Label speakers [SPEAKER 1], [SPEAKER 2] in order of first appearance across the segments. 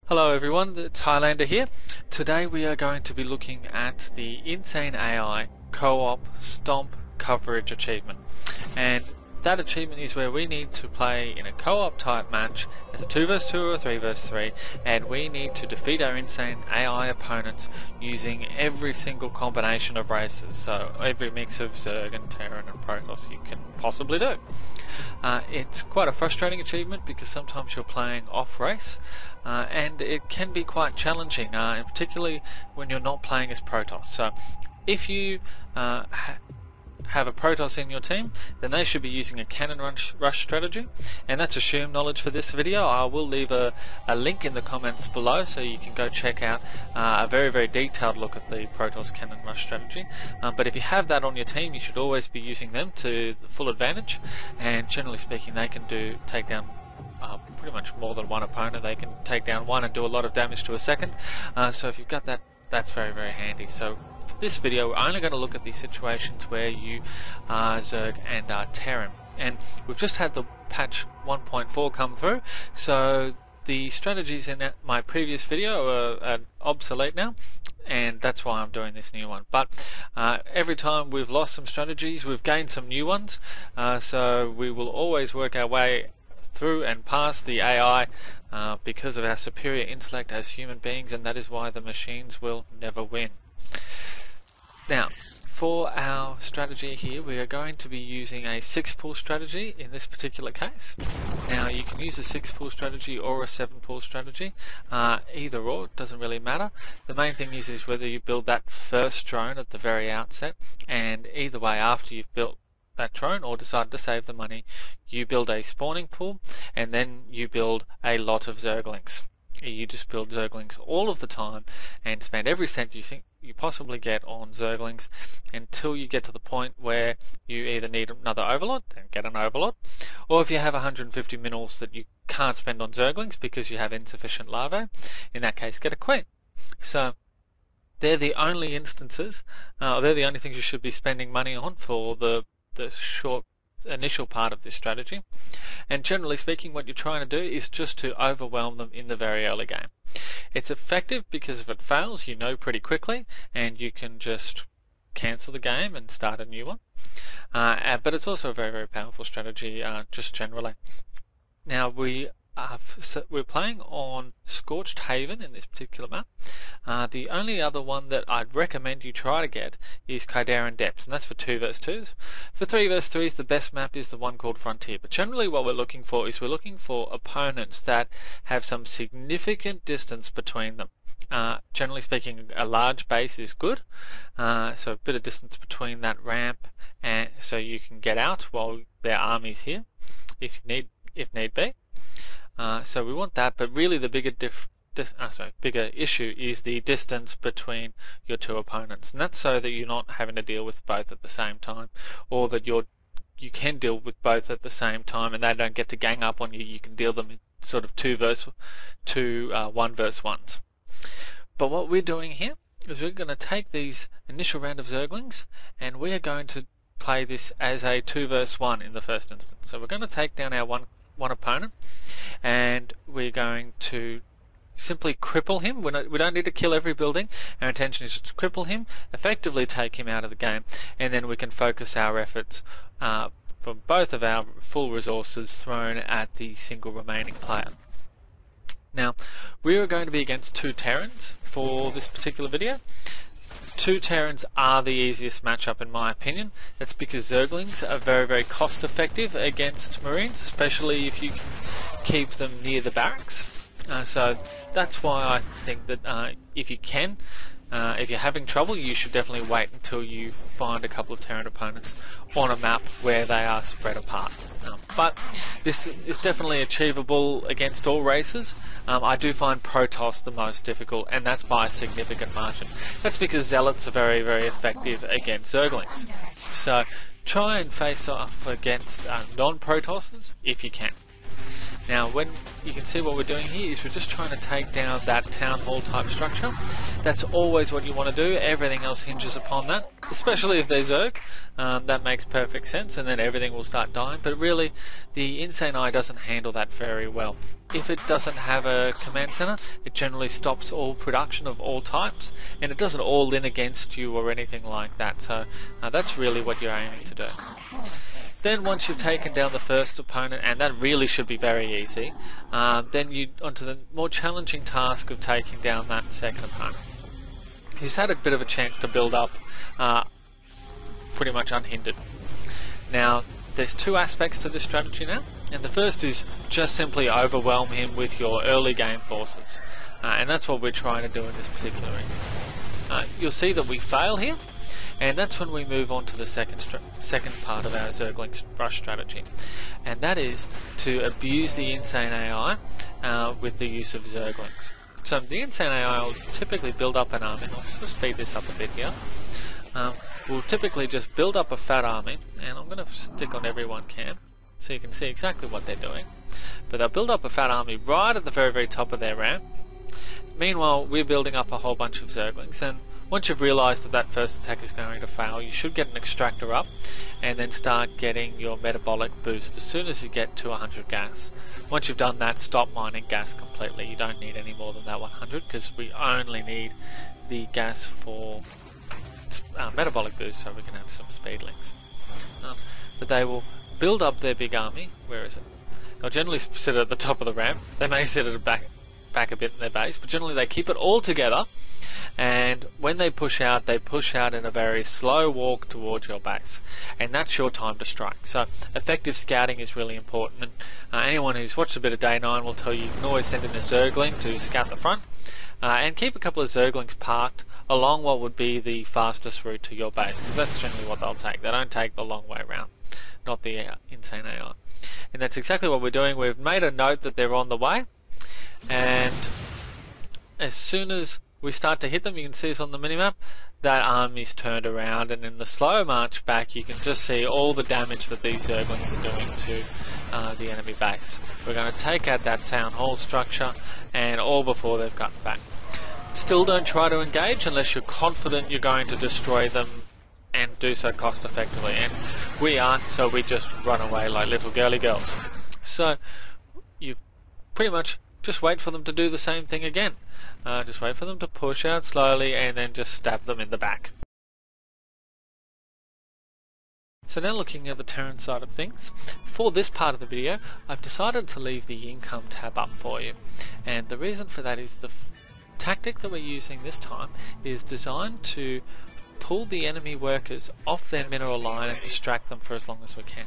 [SPEAKER 1] Hello everyone, it's Highlander here. Today we are going to be looking at the Insane AI Co-op Stomp Coverage achievement. And that achievement is where we need to play in a co-op type match as a 2 vs 2 or a 3 vs 3, and we need to defeat our Insane AI opponents using every single combination of races. So every mix of Zerg and Terran and Protoss you can possibly do. It's quite a frustrating achievement because sometimes you're playing off race and it can be quite challenging, and particularly when you're not playing as Protoss. So if you have a Protoss in your team, then they should be using a cannon rush strategy, and that's assumed knowledge for this video. I will leave a link in the comments below so you can go check out a very detailed look at the Protoss cannon rush strategy. But if you have that on your team, you should always be using them to the full advantage, and generally speaking they can take down pretty much more than one opponent. They can take down one and do a lot of damage to a second, so if you've got that, that's very handy. So for this video we're only going to look at the situations where you are Zerg and are Terran, and we've just had the patch 1.4 come through, so the strategies in my previous video are obsolete now, and that's why I'm doing this new one. But every time we've lost some strategies, we've gained some new ones, so we will always work our way through and past the AI because of our superior intellect as human beings, and that is why the machines will never win. Now, for our strategy here, we are going to be using a 6-pool strategy in this particular case. Now, you can use a 6-pool strategy or a 7-pool strategy, either or, it doesn't really matter. The main thing is whether you build that first drone at the very outset, and either way, after you've built that drone or decide to save the money, you build a spawning pool, and then you build a lot of Zerglings. You just build Zerglings all of the time and spend every cent you think you possibly get on Zerglings until you get to the point where you either need another Overlord, then get an Overlord, or if you have 150 minerals that you can't spend on Zerglings because you have insufficient larvae, in that case get a Queen. So they're the only instances, they're the only things you should be spending money on for the short initial part of this strategy, and generally speaking what you're trying to do is just to overwhelm them in the very early game. It's effective because if it fails you know pretty quickly and you can just cancel the game and start a new one, but it's also a very powerful strategy just generally. Now we're playing on Scorched Haven in this particular map. The only other one that I'd recommend you try to get is Khydaran Depths, and that's for 2 vs 2s. For 3 vs 3s, the best map is the one called Frontier, but generally what we're looking for is we're looking for opponents that have some significant distance between them. Generally speaking, a large base is good, so a bit of distance between that ramp, and so you can get out while their army's here if need be. So we want that, but really the bigger issue is the distance between your two opponents, and that's so that you're not having to deal with both at the same time, or that you can deal with both at the same time and they don't get to gang up on you. You can deal them in sort of 2 vs 2, 1 vs 1s. But what we're doing here is we're going to take these initial round of Zerglings and we are going to play this as a 2 vs 1 in the first instance. So we're going to take down our one opponent, and we're going to simply cripple him. We don't need to kill every building. Our intention is to cripple him, effectively take him out of the game, and then we can focus our efforts from both of our full resources thrown at the single remaining player. Now, we are going to be against 2 Terrans for this particular video. 2 Terrans are the easiest matchup in my opinion. That's because Zerglings are very cost effective against Marines, especially if you can keep them near the barracks. So that's why I think that if you can, if you're having trouble, you should definitely wait until you find a couple of Terran opponents on a map where they are spread apart. But this is definitely achievable against all races. I do find Protoss the most difficult, and that's by a significant margin. That's because Zealots are very effective against Zerglings. So try and face off against non-Protosses if you can. Now, when you can see what we're doing here is we're just trying to take down that town hall type structure. That's always what you want to do. Everything else hinges upon that. especially if they're Zerg. That makes perfect sense, and then everything will start dying. But really, the Insane Eye doesn't handle that very well. If it doesn't have a command center, it generally stops all production of all types, and it doesn't all in against you or anything like that. So that's really what you're aiming to do. Then once you've taken down the first opponent, and that really should be very easy, then you onto the more challenging task of taking down that second opponent, who's had a bit of a chance to build up pretty much unhindered. Now, there's two aspects to this strategy now, and the first is just simply overwhelm him with your early game forces, and that's what we're trying to do in this particular instance. You'll see that we fail here, and that's when we move on to the second part of our Zergling rush strategy, and that is to abuse the Insane AI with the use of Zerglings. So the Insane AI will typically build up an army. I'll just speed this up a bit here. We'll typically just build up a fat army, and I'm going to stick on everyone cam so you can see exactly what they're doing. But they'll build up a fat army right at the very, very top of their ramp. Meanwhile, we're building up a whole bunch of Zerglings, and once you've realised that that first attack is going to fail, you should get an extractor up and then start getting your metabolic boost as soon as you get to 100 gas. Once you've done that, stop mining gas completely. You don't need any more than that 100 because we only need the gas for metabolic boost so we can have some speedlings. But they will build up their big army. Where is it? They'll generally sit at the top of the ramp. They may sit at the back a bit in their base, but generally they keep it all together, and when they push out in a very slow walk towards your base, and that's your time to strike. So effective scouting is really important, and anyone who's watched a bit of Day 9 will tell you can always send in a Zergling to scout the front, and keep a couple of Zerglings parked along what would be the fastest route to your base, because that's generally what they'll take. They don't take the long way around, not the Insane AI. And that's exactly what we're doing. We've made a note that they're on the way, and as soon as we start to hit them, you can see us on the minimap, that army's turned around, and in the slow march back you can just see all the damage that these Zerglings are doing to the enemy base. We're going to take out that town hall structure, and all before they've gotten back. Still don't try to engage unless you're confident you're going to destroy them and do so cost effectively, and we aren't, so we just run away like little girly girls. So you pretty much just wait for them to do the same thing again. Just wait for them to push out slowly and then just stab them in the back. So now looking at the Terran side of things, for this part of the video I've decided to leave the income tab up for you, and the reason for that is the tactic that we're using this time is designed to pull the enemy workers off their mineral line and distract them for as long as we can.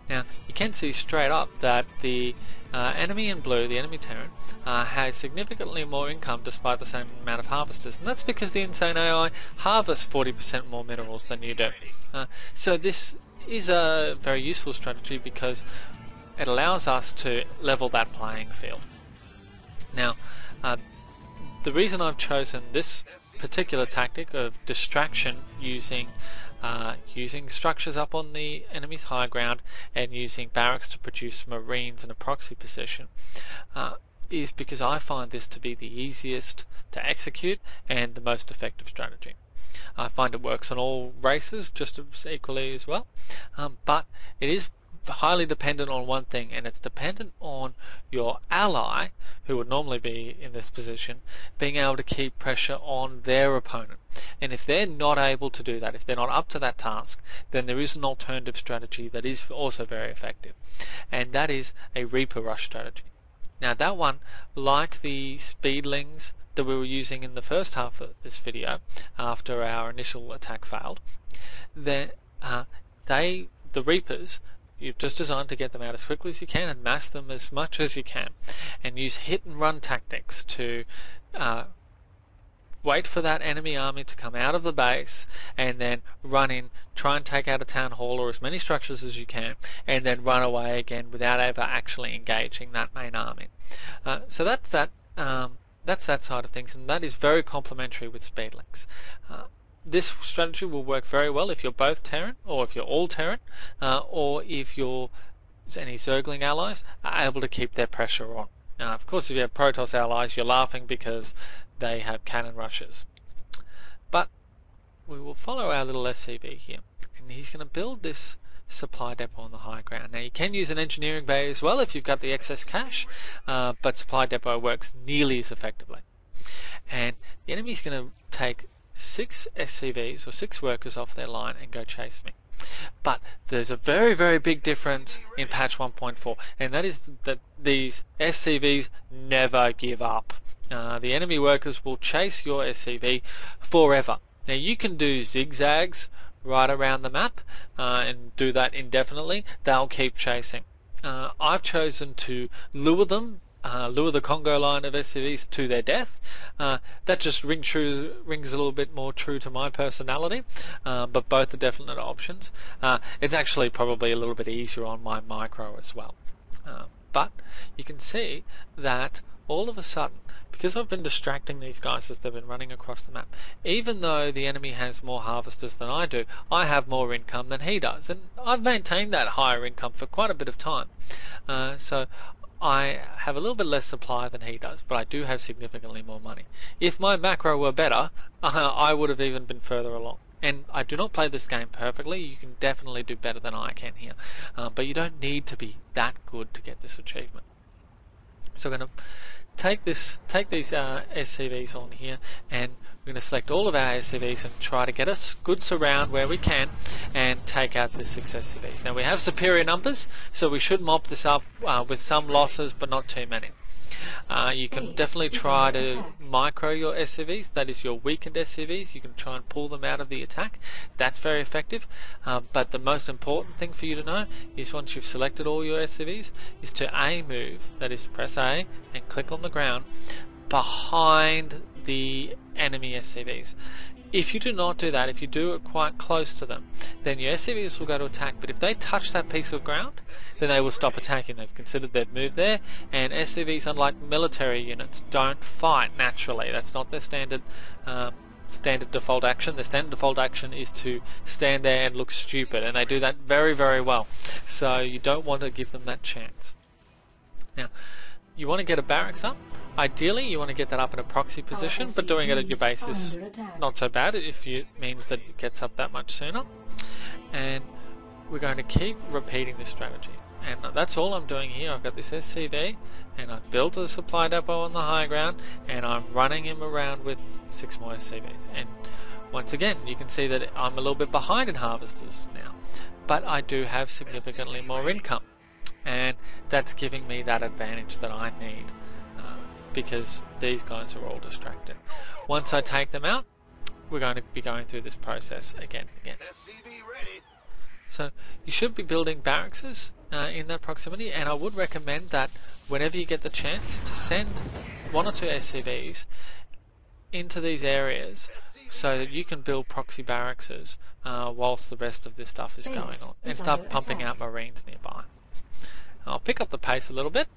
[SPEAKER 1] Now, you can see straight up that the enemy in blue, the enemy Terran, has significantly more income despite the same amount of harvesters, and that's because the Insane AI harvests 40% more minerals than you do. So this is a very useful strategy because it allows us to level that playing field. Now, the reason I've chosen this particular tactic of distraction using structures up on the enemy's high ground and using barracks to produce marines in a proxy position is because I find this to be the easiest to execute and the most effective strategy. I find it works on all races just as equally as well, but it is highly dependent on one thing, and it's dependent on your ally, who would normally be in this position, being able to keep pressure on their opponent. And if they're not able to do that, if they're not up to that task, then there is an alternative strategy that is also very effective, and that is a Reaper Rush strategy. Now that one, like the Speedlings that we were using in the first half of this video after our initial attack failed, the Reapers, you've just designed to get them out as quickly as you can and mass them as much as you can, and use hit and run tactics to wait for that enemy army to come out of the base and then run in, try and take out a town hall or as many structures as you can, and then run away again without ever actually engaging that main army. So that's that side of things, and that is very complementary with Speedlings. This strategy will work very well if you're both Terran, or if you're all Terran, or if you're any Zergling allies are able to keep their pressure on. Now, of course, if you have Protoss allies, you're laughing because they have cannon rushes. But we will follow our little SCV here, and he's going to build this supply depot on the high ground. Now you can use an engineering bay as well if you've got the excess cash, but supply depot works nearly as effectively. And the enemy's going to take 6 SCVs or 6 workers off their line and go chase me. But there's a very, very big difference in patch 1.4, and that is that these SCVs never give up. The enemy workers will chase your SCV forever. Now you can do zigzags right around the map and do that indefinitely. They'll keep chasing. I've chosen to lure them, lure the Congo line of SCVs to their death. That just rings a little bit more true to my personality, but both are definite options. It's actually probably a little bit easier on my micro as well. But you can see that all of a sudden, because I've been distracting these guys as they've been running across the map, even though the enemy has more harvesters than I do, I have more income than he does, and I've maintained that higher income for quite a bit of time. So I have a little bit less supply than he does, but I do have significantly more money. If my macro were better, I would have even been further along. And I do not play this game perfectly. You can definitely do better than I can here, but you don't need to be that good to get this achievement. So we're going to take these SCVs on here, and we're going to select all of our SCVs and try to get a good surround where we can and take out the 6 SCVs. Now we have superior numbers, so we should mop this up with some losses, but not too many. You can definitely try to micro your SCVs, that is your weakened SCVs. You can try and pull them out of the attack. That's very effective. But the most important thing for you to know is once you've selected all your SCVs, is to A move, that is press A and click on the ground behind the enemy SCVs. If you do not do that, if you do it quite close to them, then your SCVs will go to attack, but if they touch that piece of ground, then they will stop attacking. They've considered they've moved there, and SCVs, unlike military units, don't fight naturally. That's not their standard default action. Their standard default action is to stand there and look stupid, and they do that very, very well. So you don't want to give them that chance. Now, you want to get a barracks up. Ideally, you want to get that up in a proxy position, but doing it at your base is not so bad if it means that it gets up that much sooner. And we're going to keep repeating this strategy. And that's all I'm doing here. I've got this SCV, and I've built a supply depot on the high ground, and I'm running him around with 6 more SCVs. And once again, you can see that I'm a little bit behind in harvesters now, but I do have significantly more income. And that's giving me that advantage that I need. Because these guys are all distracted. Once I take them out, we're going to be going through this process again and again. So you should be building barracks in that proximity, and I would recommend that whenever you get the chance to send 1 or 2 SCVs into these areas so that you can build proxy barracks whilst the rest of this stuff is going on, and start pumping out marines nearby. I'll pick up the pace a little bit.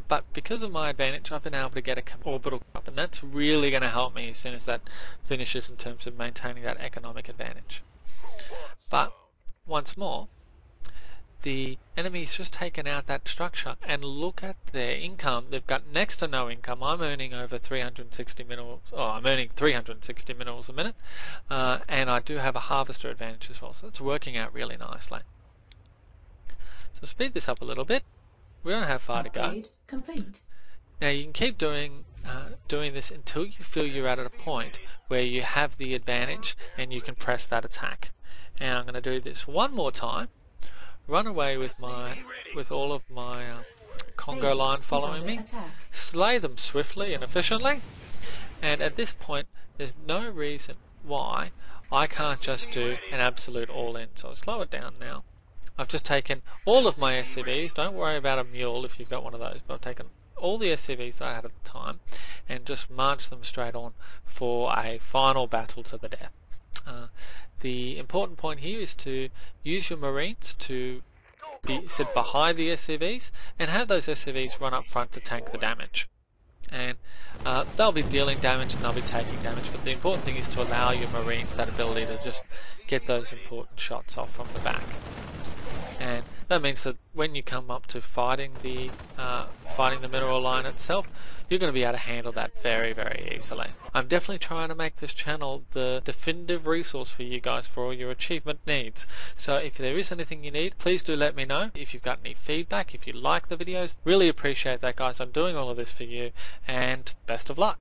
[SPEAKER 1] But because of my advantage, I've been able to get an orbital up, and that's really going to help me as soon as that finishes in terms of maintaining that economic advantage. But once more, the enemy's just taken out that structure, and look at their income. They've got next to no income. I'm earning over 360 minerals. Oh, I'm earning 360 minerals a minute, and I do have a harvester advantage as well. So that's working out really nicely. So speed this up a little bit. We don't have far to go.
[SPEAKER 2] Complete.
[SPEAKER 1] Now you can keep doing this until you feel you're at a point where you have the advantage and you can press that attack. And I'm going to do this one more time. Run away with all of my Congo line following me. Slay them swiftly and efficiently. And at this point, there's no reason why I can't just do an absolute all-in. So I'll slow it down now. I've just taken all of my SCVs. Don't worry about a mule if you've got one of those, but I've taken all the SCVs that I had at the time and just marched them straight on for a final battle to the death. The important point here is to use your marines to sit behind the SCVs and have those SCVs run up front to tank the damage. And they'll be dealing damage and they'll be taking damage, but the important thing is to allow your marines that ability to just get those important shots off from the back. And that means that when you come up to fighting the fighting the mineral line itself, you're going to be able to handle that very, very easily. I'm definitely trying to make this channel the definitive resource for you guys for all your achievement needs. So if there is anything you need, please do let me know. If you've got any feedback, if you like the videos, really appreciate that, guys. I'm doing all of this for you, and best of luck.